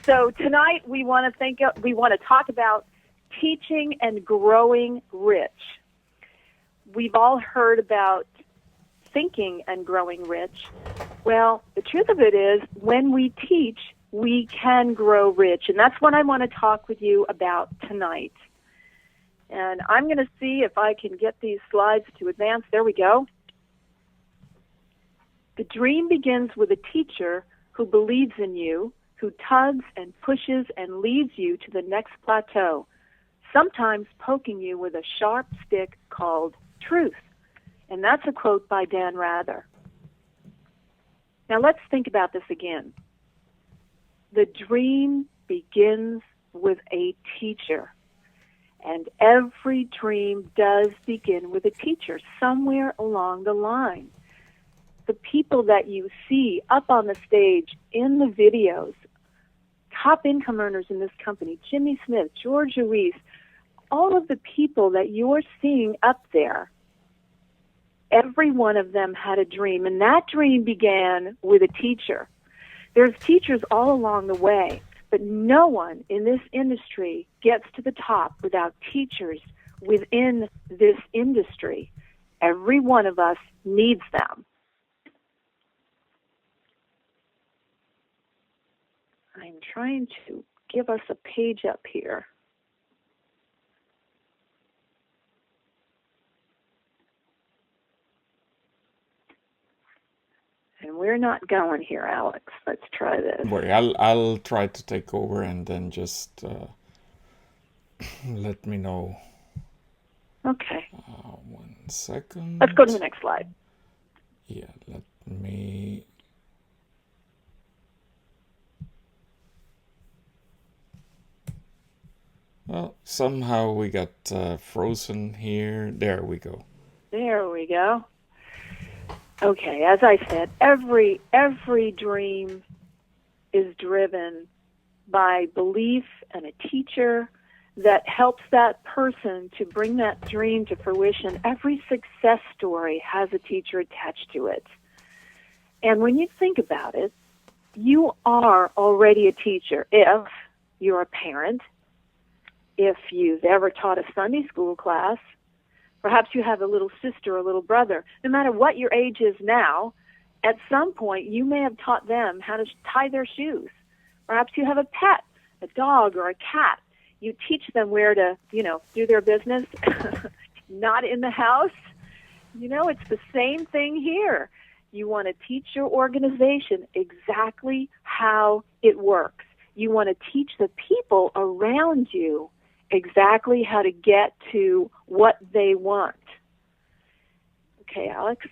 So tonight we want to talk about teaching and growing rich. We've all heard about thinking and growing rich. Well, the truth of it is, when we teach, we can grow rich, and that's what I want to talk with you about tonight. And I'm going to see if I can get these slides to advance. There we go. The dream begins with a teacher who believes in you, who tugs and pushes and leads you to the next plateau, sometimes poking you with a sharp stick called truth. And that's a quote by Dan Rather. Now let's think about this again. The dream begins with a teacher. And every dream does begin with a teacher somewhere along the line. The people that you see up on the stage in the videos, top income earners in this company, Jimmy Smith, George Ruiz, all of the people that you're seeing up there, every one of them had a dream, and that dream began with a teacher. There's teachers all along the way, but no one in this industry gets to the top without teachers within this industry. Every one of us needs them. I'm trying to give us a page up here. And we're not going here, Alex. Let's try this. Don't worry, I'll try to take over and then just let me know. Okay. 1 second. Let's go to the next slide. Yeah, let me... Well, somehow we got frozen here. There we go. There we go. Okay, as I said, every dream is driven by belief and a teacher that helps that person to bring that dream to fruition. Every success story has a teacher attached to it. And when you think about it, you are already a teacher if you're a parent, if you've ever taught a Sunday school class. Perhaps you have a little sister or a little brother. No matter what your age is now, at some point you may have taught them how to tie their shoes. Perhaps you have a pet, a dog or a cat. You teach them where to, do their business, not in the house. It's the same thing here. You want to teach your organization exactly how it works. You want to teach the people around you exactly how to get to what they want. Okay, Alex?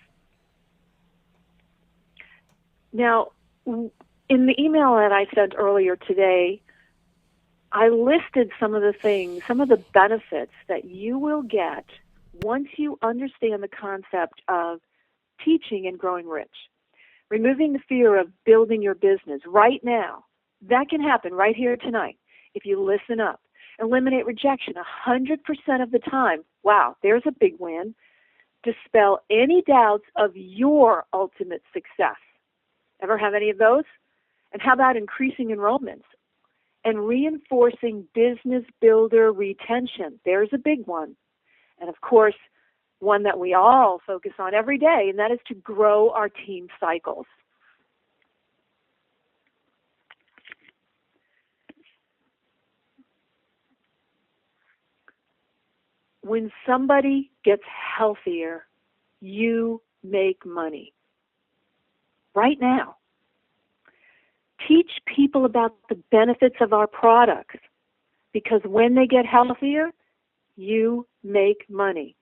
Now, in the email that I sent earlier today, I listed some of the things, some of the benefits that you will get once you understand the concept of teaching and growing rich. Removing the fear of building your business right now. That can happen right here tonight if you listen up. Eliminate rejection 100% of the time. Wow, there's a big win. Dispel any doubts of your ultimate success. Ever have any of those? And how about increasing enrollments and reinforcing business builder retention? There's a big one. And of course, one that we all focus on every day, and that is to grow our team cycles. When somebody gets healthier, you make money. Right now. Teach people about the benefits of our products, because when they get healthier, you make money.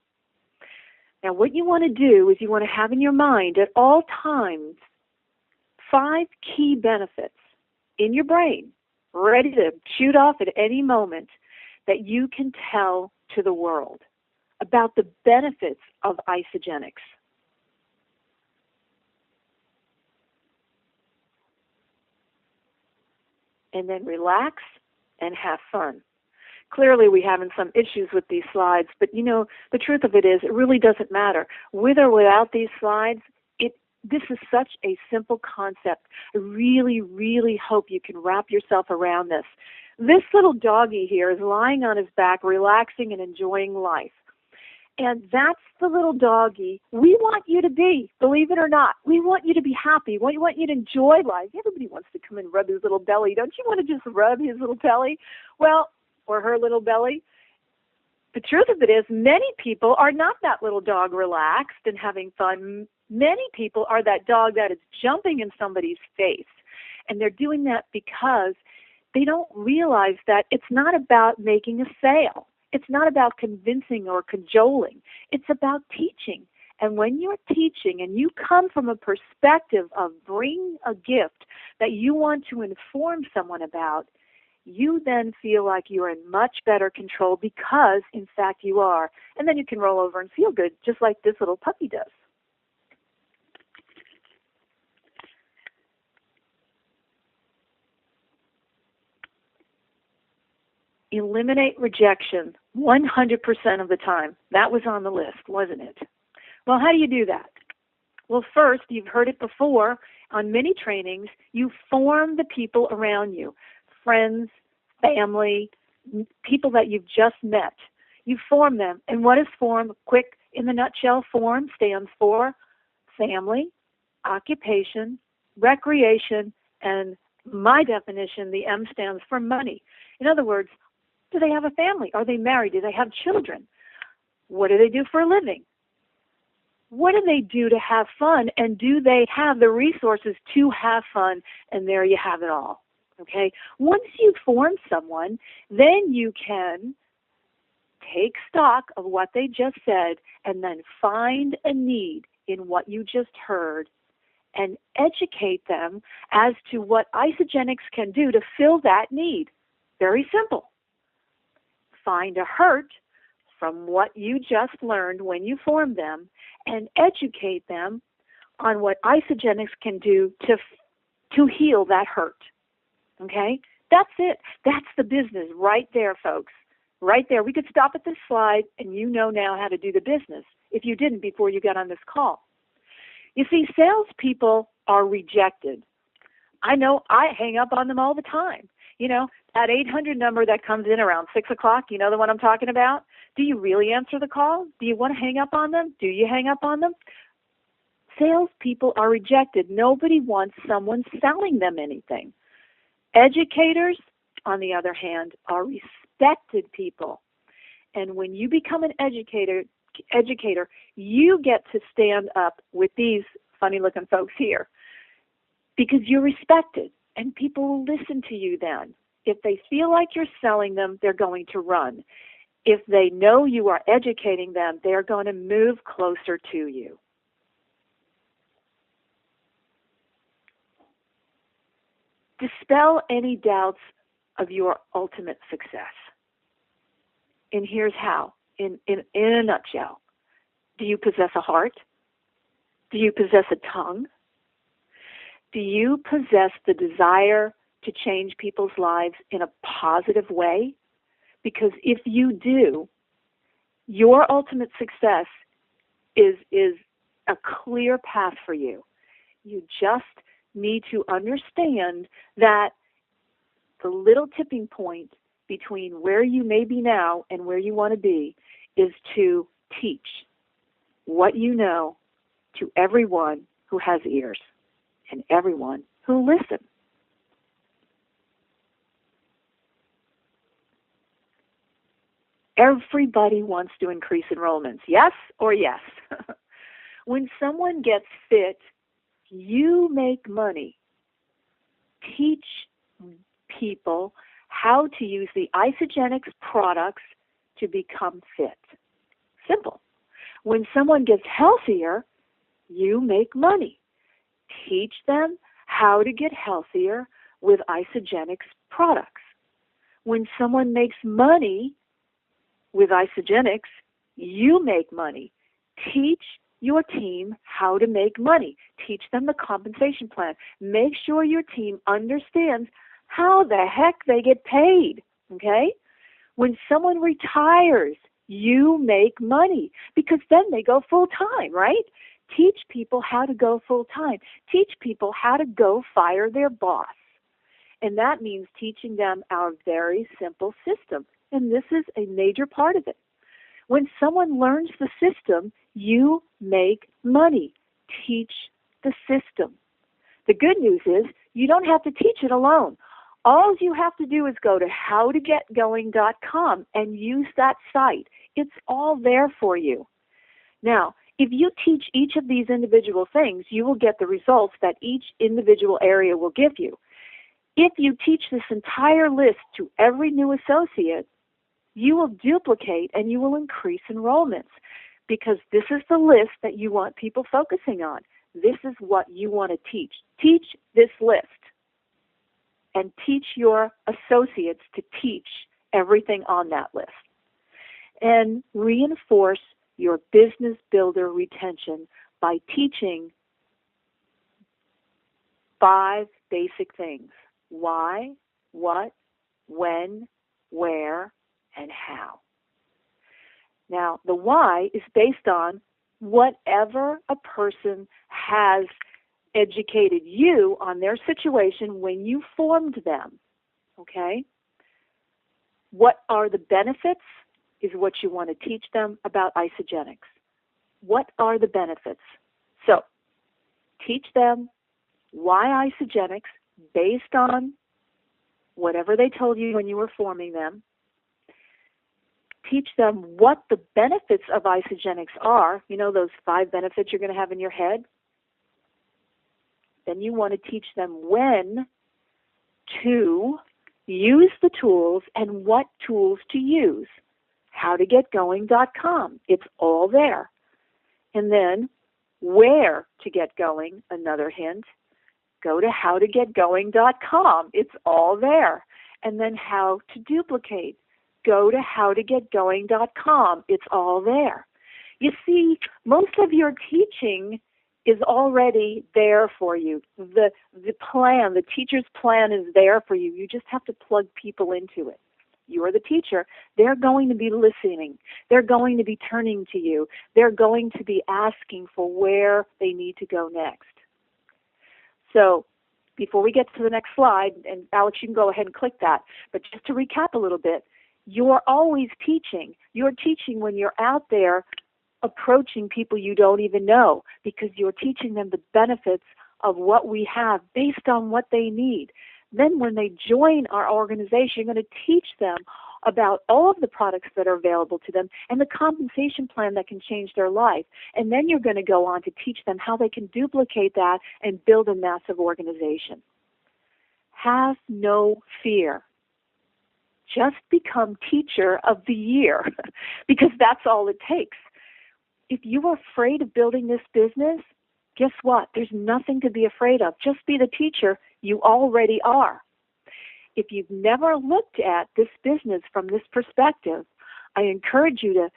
Now, what you want to do is you want to have in your mind at all times 5 key benefits in your brain, ready to shoot off at any moment, that you can tell to the world about the benefits of Isagenix. And then relax and have fun. Clearly, we're having some issues with these slides, but the truth of it is, it really doesn't matter. With or without these slides, This is such a simple concept. I really, really hope you can wrap yourself around this. This little doggy here is lying on his back, relaxing and enjoying life. And that's the little doggy we want you to be, believe it or not. We want you to be happy. We want you to enjoy life. Everybody wants to come and rub his little belly. Don't you want to just rub his little belly? Well, or her little belly? The truth of it is, many people are not that little dog relaxed and having fun. Many people are that dog that is jumping in somebody's face. And they're doing that because they don't realize that it's not about making a sale. It's not about convincing or cajoling. It's about teaching. And when you're teaching and you come from a perspective of bring a gift that you want to inform someone about, you then feel like you're in much better control because, in fact, you are. And then you can roll over and feel good, just like this little puppy does. Eliminate rejection 100% of the time. That was on the list, wasn't it? Well, how do you do that? Well, first, you've heard it before on many trainings, you form the people around you, friends, family, people that you've just met. You form them. And what is form? Quick, in the nutshell, form stands for family, occupation, recreation, and my definition, the M stands for money. In other words, do they have a family? Are they married? Do they have children? What do they do for a living? What do they do to have fun? And do they have the resources to have fun? And there you have it all. Okay? Once you form someone, then you can take stock of what they just said and then find a need in what you just heard and educate them as to what Isagenix can do to fill that need. Very simple. Find a hurt from what you just learned when you formed them and educate them on what Isagenix can do to heal that hurt. Okay? That's it. That's the business right there, folks. Right there. We could stop at this slide and you know now how to do the business if you didn't before you got on this call. You see, salespeople are rejected. I know I hang up on them all the time. You know, that 800 number that comes in around 6 o'clock, you know the one I'm talking about? Do you really answer the call? Do you want to hang up on them? Do you hang up on them? Salespeople are rejected. Nobody wants someone selling them anything. Educators, on the other hand, are respected people. And when you become an educator, you get to stand up with these funny-looking folks here because you're respected. And people will listen to you then. If they feel like you're selling them, they're going to run. If they know you are educating them, they're going to move closer to you. Dispel any doubts of your ultimate success. And here's how, in a nutshell. Do you possess a heart? Do you possess a tongue? Do you possess the desire to change people's lives in a positive way? Because if you do, your ultimate success is a clear path for you. You just need to understand that the little tipping point between where you may be now and where you want to be is to teach what you know to everyone who has ears and everyone who listens. Everybody wants to increase enrollments, yes or yes? When someone gets fit, you make money. Teach people how to use the Isagenix products to become fit. Simple. When someone gets healthier, you make money. Teach them how to get healthier with Isagenix products. When someone makes money with Isagenix, you make money. Teach your team how to make money. Teach them the compensation plan. Make sure your team understands how the heck they get paid, okay? When someone retires, you make money because then they go full-time, right? Teach people how to go full-time. Teach people how to go fire their boss. And that means teaching them our very simple system. And this is a major part of it. When someone learns the system, you make money. Teach the system. The good news is you don't have to teach it alone. All you have to do is go to howtogetgoing.com and use that site. It's all there for you. Now, if you teach each of these individual things, you will get the results that each individual area will give you. If you teach this entire list to every new associate, you will duplicate and you will increase enrollments, because this is the list that you want people focusing on. This is what you want to teach. Teach this list and teach your associates to teach everything on that list. And reinforce your business builder retention by teaching 5 basic things: why, what, when, where, and how. Now, the why is based on whatever a person has educated you on their situation when you formed them, okay? What are the benefits is what you want to teach them about Isagenix. What are the benefits? So, teach them why Isagenix based on whatever they told you when you were forming them. Teach them what the benefits of Isagenix are. You know, those 5 benefits you're going to have in your head. Then you want to teach them when to use the tools and what tools to use. Howtogetgoing.com. It's all there. And then where to get going, another hint. Go to howtogetgoing.com. It's all there. And then how to duplicate. Go to howtogetgoing.com. It's all there. You see, most of your teaching is already there for you. The plan, the teacher's plan is there for you. You just have to plug people into it. You're the teacher. They're going to be listening. They're going to be turning to you. They're going to be asking for where they need to go next. So before we get to the next slide, and Alex, you can go ahead and click that, but just to recap a little bit, you're always teaching. You're teaching when you're out there approaching people you don't even know, because you're teaching them the benefits of what we have based on what they need. Then when they join our organization, you're going to teach them about all of the products that are available to them and the compensation plan that can change their life. And then you're going to go on to teach them how they can duplicate that and build a massive organization. Have no fear. Just become Teacher of the Year, because that's all it takes. If you are afraid of building this business, guess what? There's nothing to be afraid of. Just be the teacher you already are. If you've never looked at this business from this perspective, I encourage you to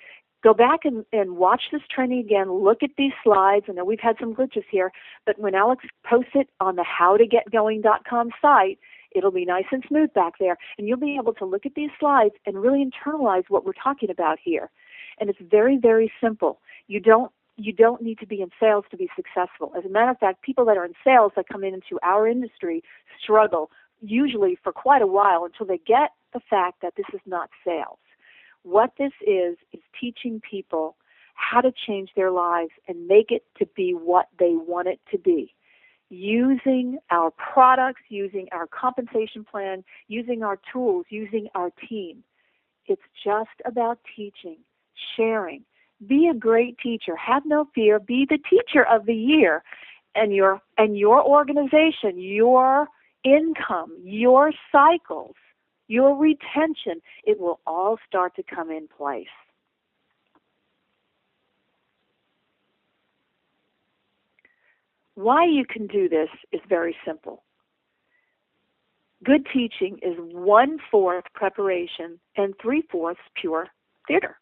go back and watch this training again. Look at these slides. I know we've had some glitches here, but when Alex posts it on the howtogetgoing.com site, it'll be nice and smooth back there, and you'll be able to look at these slides and really internalize what we're talking about here. And it's very, very simple. You don't need to be in sales to be successful. As a matter of fact, people that are in sales that come into our industry struggle usually for quite a while until they get the fact that this is not sales. What this is teaching people how to change their lives and make it to be what they want it to be. Using our products, using our compensation plan, using our tools, using our team. It's just about teaching, sharing. Be a great teacher. Have no fear. Be the Teacher of the Year. And your organization, your income, your cycles, your retention, it will all start to come in place. Why you can do this is very simple. Good teaching is 1/4 preparation and 3/4 pure theater.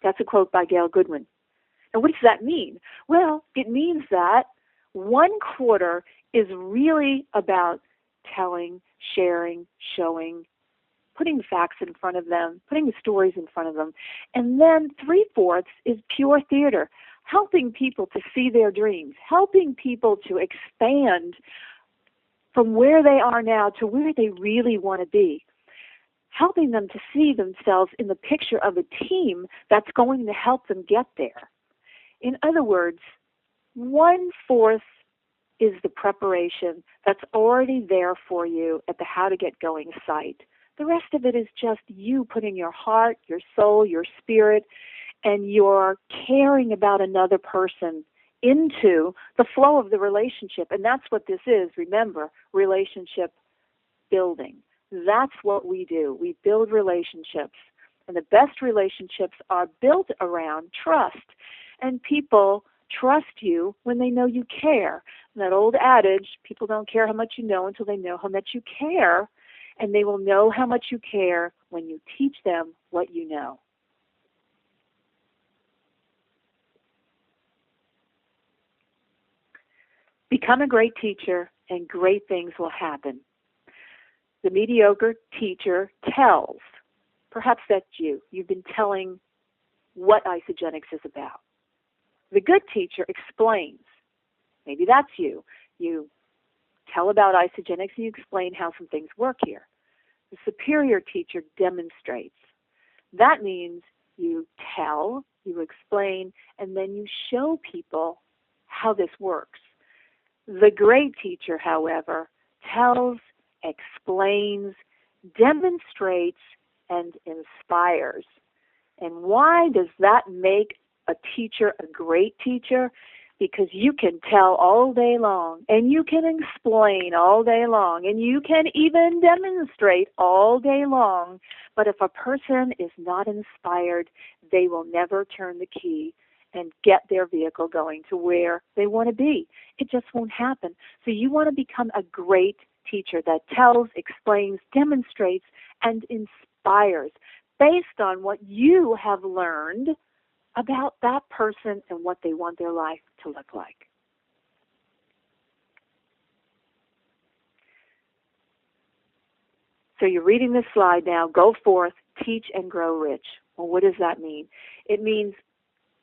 That's a quote by Gail Goodwin. And what does that mean? Well, it means that 1/4 is really about telling, sharing, showing, putting the facts in front of them, putting the stories in front of them. And then 3/4 is pure theater. helping people to see their dreams, helping people to expand from where they are now to where they really want to be, helping them to see themselves in the picture of a team that's going to help them get there. In other words, 1/4 is the preparation that's already there for you at the How to Get Going site. The rest of it is just you putting your heart, your soul, your spirit, and your caring about another person into the flow of the relationship. And that's what this is, remember, relationship building. That's what we do. We build relationships. And the best relationships are built around trust. And people trust you when they know you care. And that old adage, people don't care how much you know until they know how much you care. And they will know how much you care when you teach them what you know. Become a great teacher, and great things will happen. The mediocre teacher tells. Perhaps that's you. You've been telling what Isagenix is about. The good teacher explains. Maybe that's you. You tell about Isagenix and you explain how some things work here. The superior teacher demonstrates. That means you tell, you explain, and then you show people how this works. The great teacher, however, tells, explains, demonstrates, and inspires. And why does that make a teacher a great teacher? Because you can tell all day long, and you can explain all day long, and you can even demonstrate all day long. But if a person is not inspired, they will never turn the key and get their vehicle going to where they want to be. It just won't happen. So you want to become a great teacher that tells, explains, demonstrates, and inspires based on what you have learned about that person and what they want their life to look like. So you're reading this slide now. Go forth, teach, and grow rich. Well, what does that mean? It means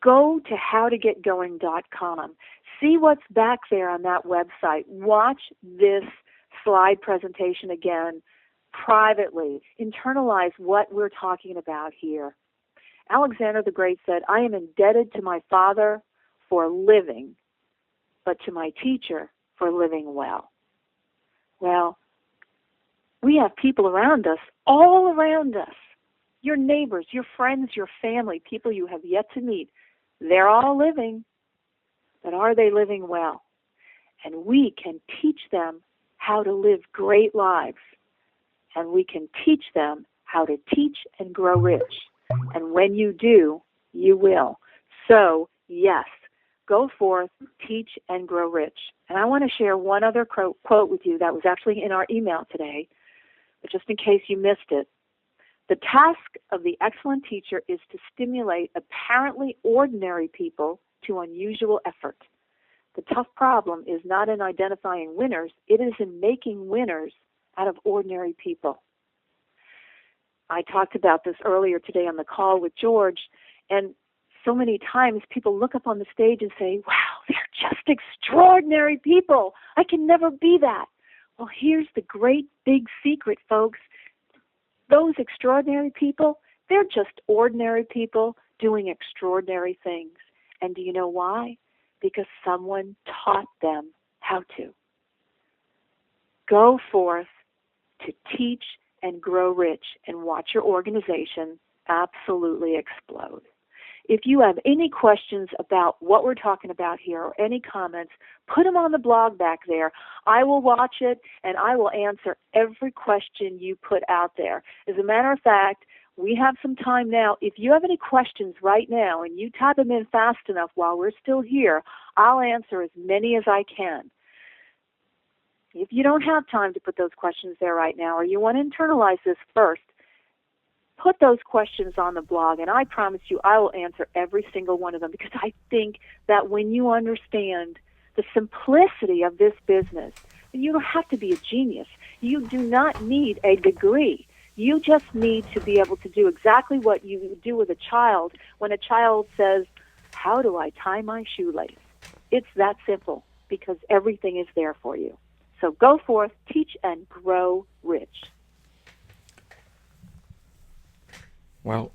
go to howtogetgoing.com. See what's back there on that website. Watch this slide presentation again privately. Internalize what we're talking about here. Alexander the Great said, I am indebted to my father for living, but to my teacher for living well. Well, we have people around us, all around us. Your neighbors, your friends, your family, people you have yet to meet. They're all living, but are they living well? And we can teach them how to live great lives. And we can teach them how to teach and grow rich. And when you do, you will. So, yes, go forth, teach, and grow rich. And I want to share one other quote with you that was actually in our email today, but just in case you missed it. The task of the excellent teacher is to stimulate apparently ordinary people to unusual effort. The tough problem is not in identifying winners, it is in making winners out of ordinary people. I talked about this earlier today on the call with George, and so many times people look up on the stage and say, wow, they're just extraordinary people. I can never be that. Well, here's the great big secret, folks. Those extraordinary people, they're just ordinary people doing extraordinary things. And do you know why? Because someone taught them how to. Go forth to teach and grow rich and watch your organization absolutely explode. If you have any questions about what we're talking about here or any comments, put them on the blog back there. I will watch it and I will answer every question you put out there. As a matter of fact, we have some time now. If you have any questions right now and you type them in fast enough while we're still here, I'll answer as many as I can. If you don't have time to put those questions there right now, or you want to internalize this first, put those questions on the blog, and I promise you I will answer every single one of them, because I think that when you understand the simplicity of this business, you don't have to be a genius. You do not need a degree. You just need to be able to do exactly what you do with a child when a child says, how do I tie my shoelace? It's that simple, because everything is there for you. So go forth, teach, and grow rich. Well,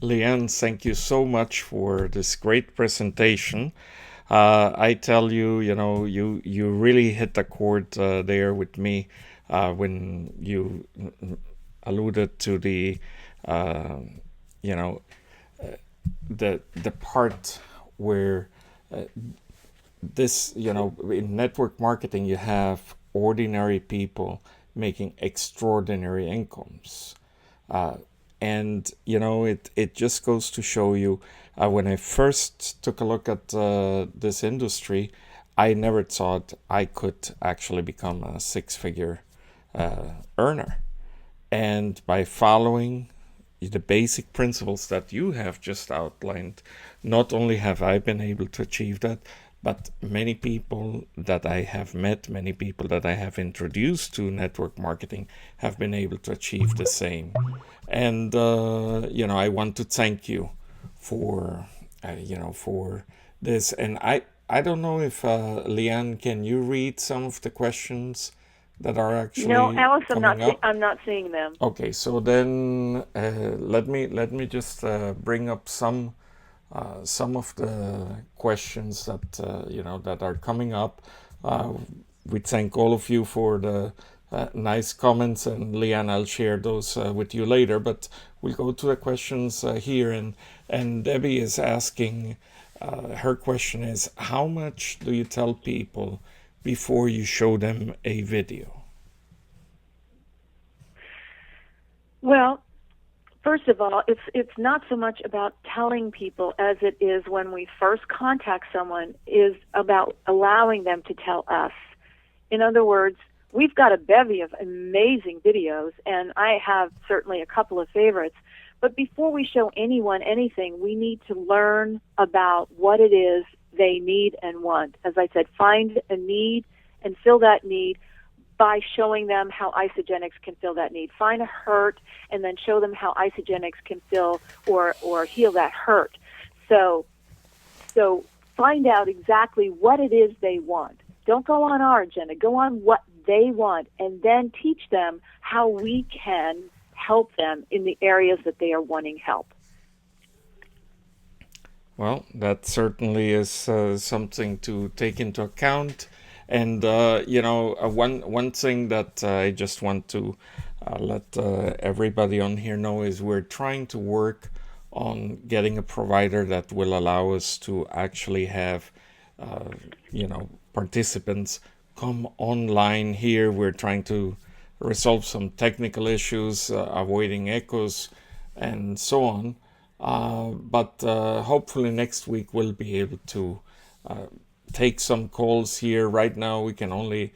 LeeAnn, thank you so much for this great presentation. I tell you, you really hit the chord there with me when you alluded to the, the part where this, in network marketing, you have ordinary people making extraordinary incomes. And, it just goes to show you, when I first took a look at this industry, I never thought I could actually become a six-figure earner. And by following the basic principles that you have just outlined, not only have I been able to achieve that, but many people that I have met, many people that I have introduced to network marketing have been able to achieve the same. And, I want to thank you for, for this. And I don't know if, LeeAnn, can you read some of the questions that are actually No, Alice, coming up? I'm not seeing them. Okay, so then let me just bring up some of the questions that that are coming up. We thank all of you for the nice comments, and LeeAnn, I'll share those with you later. But we'll go to the questions here, and Debbie is asking. Her question is, how much do you tell people before you show them a video? Well, first of all, it's not so much about telling people as it is when we first contact someone, is about allowing them to tell us. In other words, we've got a bevy of amazing videos, and I have certainly a couple of favorites. But before we show anyone anything, we need to learn about what it is they need and want. As I said, find a need and fill that need by showing them how Isagenix can fill that need. Find a hurt and then show them how Isagenix can fill or heal that hurt. So find out exactly what it is they want. Don't go on our agenda. Go on what they want, and then teach them how we can help them in the areas that they are wanting help. Well, that certainly is something to take into account. And, one thing that I just want to let everybody on here know is we're trying to work on getting a provider that will allow us to actually have, participants come online here. We're trying to resolve some technical issues, avoiding echoes, and so on. But hopefully next week we'll be able to take some calls here. Right now we can only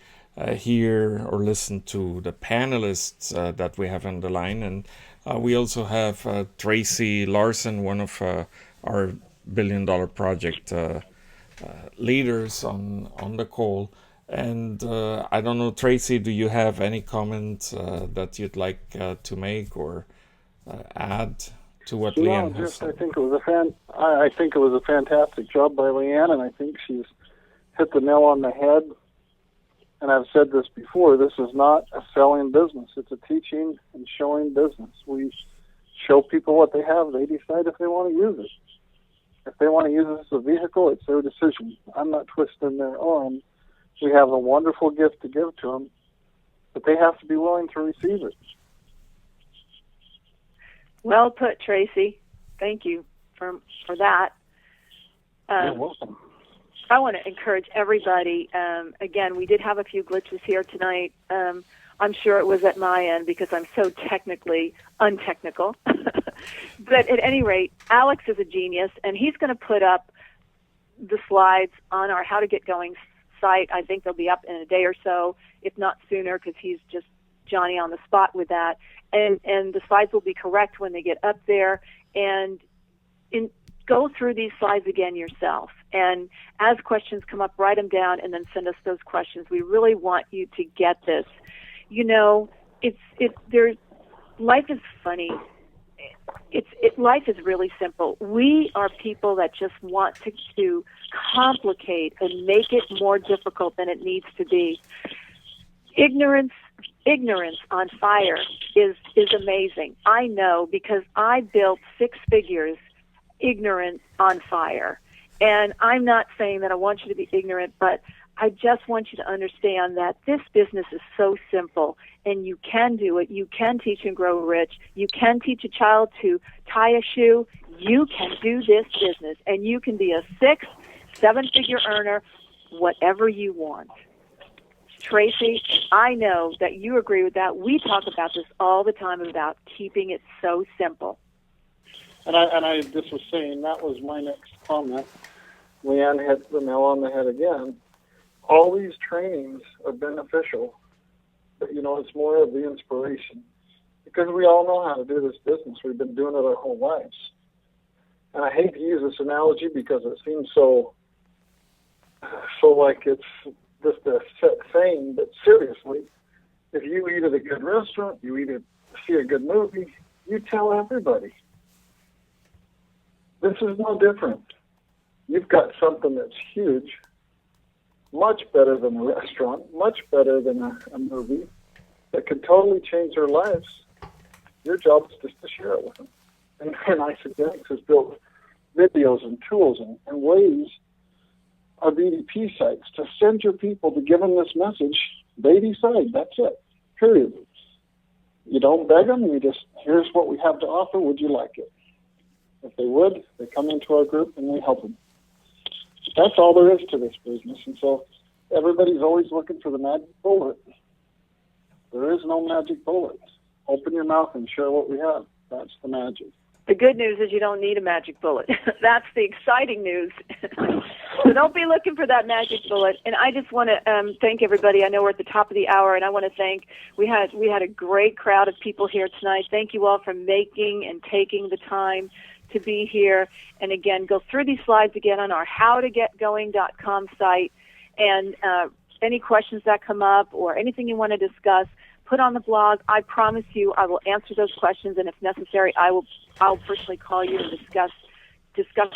hear or listen to the panelists that we have on the line. And we also have Tracy Larson, one of our $1 billion project leaders on the call. And I don't know, Tracy, do you have any comments that you'd like to make or add to what LeeAnn has said? I think it was a fantastic job by LeeAnn, and I think she's hit the nail on the head. And I've said this before, this is not a selling business. It's a teaching and showing business. We show people what they have. They decide if they want to use it. If they want to use it as a vehicle, it's their decision. I'm not twisting their arm. We have a wonderful gift to give to them, but they have to be willing to receive it. Well put, Tracy. Thank you for that. You're welcome. I want to encourage everybody. Again, we did have a few glitches here tonight. I'm sure it was at my end because I'm so technically untechnical. But at any rate, Alex is a genius, and he's going to put up the slides on our How to Get Going site. I think they'll be up in a day or so, if not sooner, because he's just Johnny on the spot with that. And the slides will be correct when they get up there. And go through these slides again yourself. And as questions come up, write them down and then send us those questions. We really want you to get this. Life is funny. life is really simple. We are people that just want to complicate and make it more difficult than it needs to be. Ignorance on fire is amazing. I know, because I built 6 figures ignorant on fire. And I'm not saying that I want you to be ignorant, but I just want you to understand that this business is so simple, and you can do it. You can teach and grow rich. You can teach a child to tie a shoe. You can do this business, and you can be a 6, 7-figure earner, whatever you want. Tracy, I know that you agree with that. We talk about this all the time, about keeping it so simple. And I just was saying, that was my next comment. LeeAnn hit the nail on the head again. All these trainings are beneficial, but, it's more of the inspiration. Because we all know how to do this business. We've been doing it our whole lives. And I hate to use this analogy because it seems so like it's just a set saying, but seriously, if you eat at a good restaurant, you see a good movie, you tell everybody. This is no different. You've got something that's huge, much better than a restaurant, much better than a movie, that could totally change their lives. Your job is just to share it with them. And Isagenix has built videos and tools and ways of BDP sites to send your people to give them this message. They decide. That's it. Period. You don't beg them. You just, here's what we have to offer. Would you like it? If they would, they come into our group and we help them. That's all there is to this business. And so everybody's always looking for the magic bullet. There is no magic bullet. Open your mouth and share what we have. That's the magic. The good news is you don't need a magic bullet. That's the exciting news. So don't be looking for that magic bullet. And I just want to thank everybody. I know we're at the top of the hour, and I want to thank, we had a great crowd of people here tonight. Thank you all for making and taking the time to be here. And again, go through these slides again on our howtogetgoing.com site. And any questions that come up or anything you want to discuss, put on the blog. I promise you I will answer those questions, and if necessary, I'll personally call you and discuss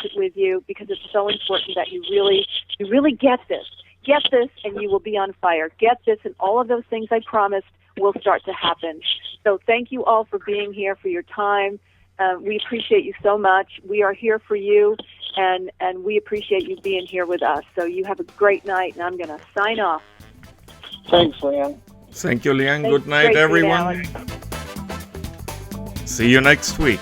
it with you, because it's so important that you really get this. Get this, and you will be on fire. Get this, and all of those things I promised will start to happen. So thank you all for being here, for your time. We appreciate you so much. We are here for you, and we appreciate you being here with us. So you have a great night, and I'm going to sign off. Thanks, LeeAnn. Thank you, LeeAnn. Good night, everyone. See you next week.